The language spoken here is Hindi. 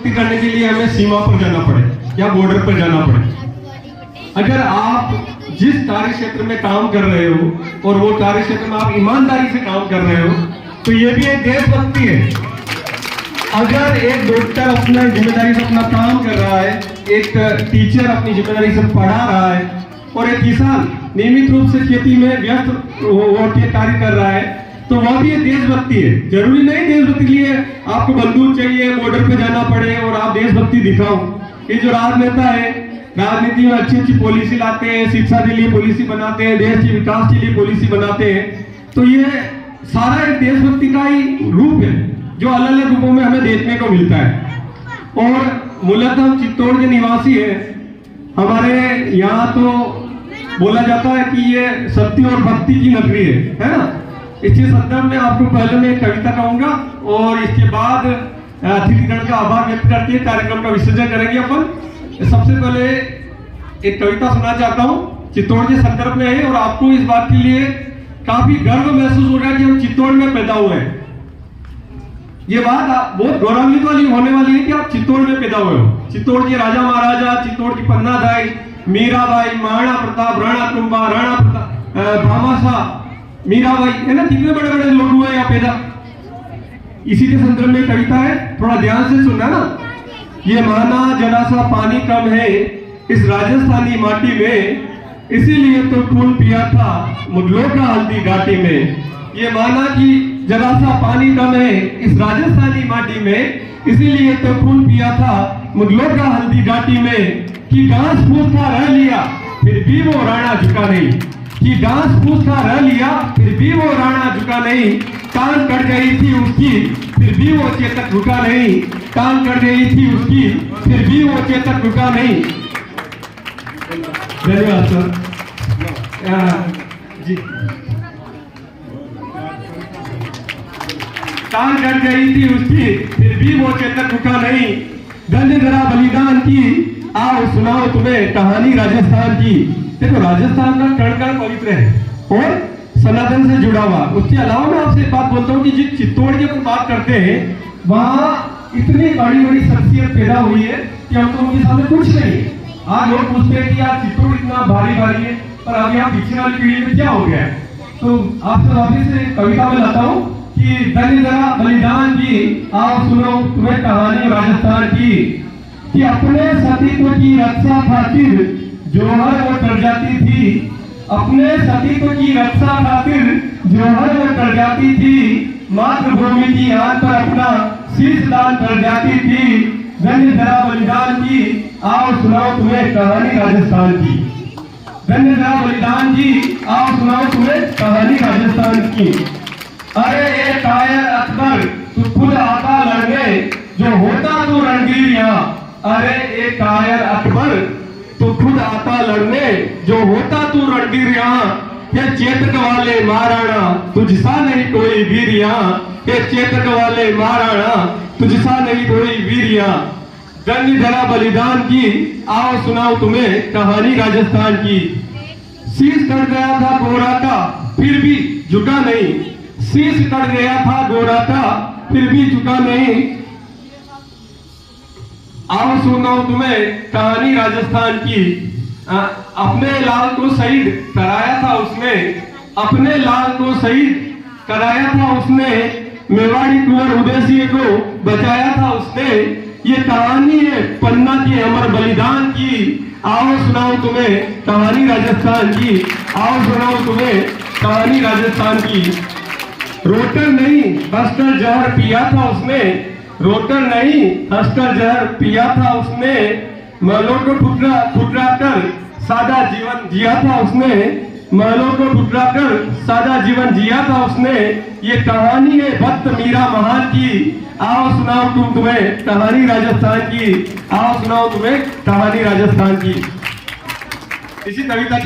देशभक्ति करने के लिए हमें सीमा पर जाना पड़े या बॉर्डर पर जाना पड़े। अगर आप जिस कार्य क्षेत्र में काम कर रहे हो और वो कार्य क्षेत्र में आप ईमानदारी से काम कर रहे हो तो ये भी एक देशभक्ति है। अगर एक डॉक्टर अपना जिम्मेदारी से अपना काम कर रहा है, एक टीचर अपनी जिम्मेदारी से पढ़ा रहा है और एक किसान नियमित रूप से खेती में व्यस्त होकर कार्य कर रहा है तो वह भी एक देशभक्ति है। जरूरी नहीं देशभक्ति के लिए आपको बंदूक चाहिए, बॉर्डर पे जाना पड़े और आप देशभक्ति दिखाओ। ये जो राजनेता है राजनीति में अच्छी अच्छी पॉलिसी लाते हैं, शिक्षा के लिए पॉलिसी बनाते हैं, देश के विकास के लिए पॉलिसी बनाते हैं, तो ये सारा एक देशभक्ति का ही रूप है जो अलग अलग रूपों में हमें देखने को मिलता है। और मूलतः हम चित्तौड़ के निवासी है। हमारे यहाँ तो बोला जाता है कि ये सत्य और भक्ति की नगरी है ना। इसी संदर्भ में आपको पहले मैं एक कविता कहूंगा और इसके बाद अतिथिगण का आभार व्यक्त करके कार्यक्रम का विसर्जन करेंगे अपन। सबसे पहले एक कविता सुनना चाहता हूँ, चित्तौड़ के संदर्भ में है और आपको इस बात के लिए काफी गर्व महसूस हो रहा है कि हम चित्तौड़ में पैदा हुए हैं। ये बात बहुत गौरवान्वित वाली होने वाली है कि आप चित्तौड़ में पैदा हुए हो। चित्तौड़ के राजा महाराजा, चित्तौड़ की पन्नादाई, मीराबाई, महाराणा प्रताप, राणा कुंभा, राणा प्रताप, भामाशाह, मीराबाई, है ना, कितने बड़े बड़े लोग हुए यहाँ पैदा। इसी के संदर्भ में कविता है, थोड़ा ध्यान से सुनना ना। ये माना जरा सा पानी कम है इस राजस्थानी माटी में, इसीलिए तो खून पिया था मुगलों का हल्दी घाटी में। ये माना कि जरा सा पानी कम है इस राजस्थानी माटी में, इसीलिए तो खून पिया था मुगलों का हल्दी घाटी में। कि घास फूस था रह लिया फिर भी वो राणा झुका नहीं, कि घास फूस था रह लिया फिर भी वो राणा झुका नहीं। कान कट गई थी उसकी फिर भी वो चेतक रुका नहीं, कान कट गई थी उसकी फिर भी वो चेतक रुका नहीं। धन्यवाद सर जी। कान कट गई थी उसकी फिर भी वो चेतक रुका नहीं। धन्य जरा बलिदान की आओ सुनाओ तुम्हें कहानी राजस्थान की। देखो राजस्थान का कण कण पवित्र है और सनातन से जुड़ा हुआ। उसके अलावा मैं आपसे बात बोलता हूँ कि जिस चित्तौड़ की अपन बात करते हैं वहाँ इतनी बड़ी बड़ी शख्सियत पैदा हुई है कि हम तो उनके सामने कुछ नहीं है। आज लोग पूछते हैं कि यार चित्तौड़ इतना भारी भारी है, पर अभी आप पीछे वाली पीढ़ी में क्या हो गया है। तो आपसे वापिस से कविता में लाता हूँ कि धन्य जरा बलिदान की आओ सुनो तुम्हें कहानी राजस्थान की। कि अपने सतीत्व की रक्षा खातिर जोहर वो कर जाती थी, अपने सतीत्व की रक्षा खातिर जोहर वो कर जाती थी। मातृभूमि की आन पर अपना शीश दान कर जाती थी। धन्य जरा बलिदान की आओ सुनाओ तुम्हें कहानी राजस्थान की। धन्य जरा बलिदान की आओ सुनाओ तुम्हें कहानी राजस्थान की। अरे ये कायर अकबर तू खुद आता लड़ने जो होता तू रणधीर यहाँ। अरे एक कायर अकबर तो खुद आता लड़ने जो होता तू रणधीर यहाँ। ये चेतक वाले महाराणा तुझसा नहीं कोई वीर यहाँ। ये चेतक वाले महाराणा तुझसा नहीं कोई वीर यहाँ। धन्य जरा बलिदान की आओ सुनाओ तुम्हें कहानी राजस्थान की। शीश कट गया था गोरा का फिर भी झुका नहीं, शीश कट गया था गोरा का फिर भी झुका नहीं। आओ सुनाओ तुम्हें कहानी राजस्थान की। अपने लाल को शहीद कराया था उसने, अपने लाल को शहीद कराया था उसने। मेवाड़ी कुंवर उदय सिंह को बचाया था उसने। ये कहानी है पन्ना के अमर बलिदान की। आओ सुनाओ तुम्हें कहानी राजस्थान की। आओ सुनाओ तुम्हें कहानी राजस्थान की। रोटर नहीं हंसकर जहर पिया था उसने, रोटर नहीं हंसकर जहर पिया था उसने। महलों को ठुकरा कर सादा जीवन जिया था उसने, महलों को ठुकरा कर सादा जीवन जिया था उसने। ये कहानी है भक्त मीरा महान की। आओ सुनाओ तुम्हें कहानी राजस्थान की। आओ सुनाओ तुम्हें कहानी राजस्थान की। इसी कविता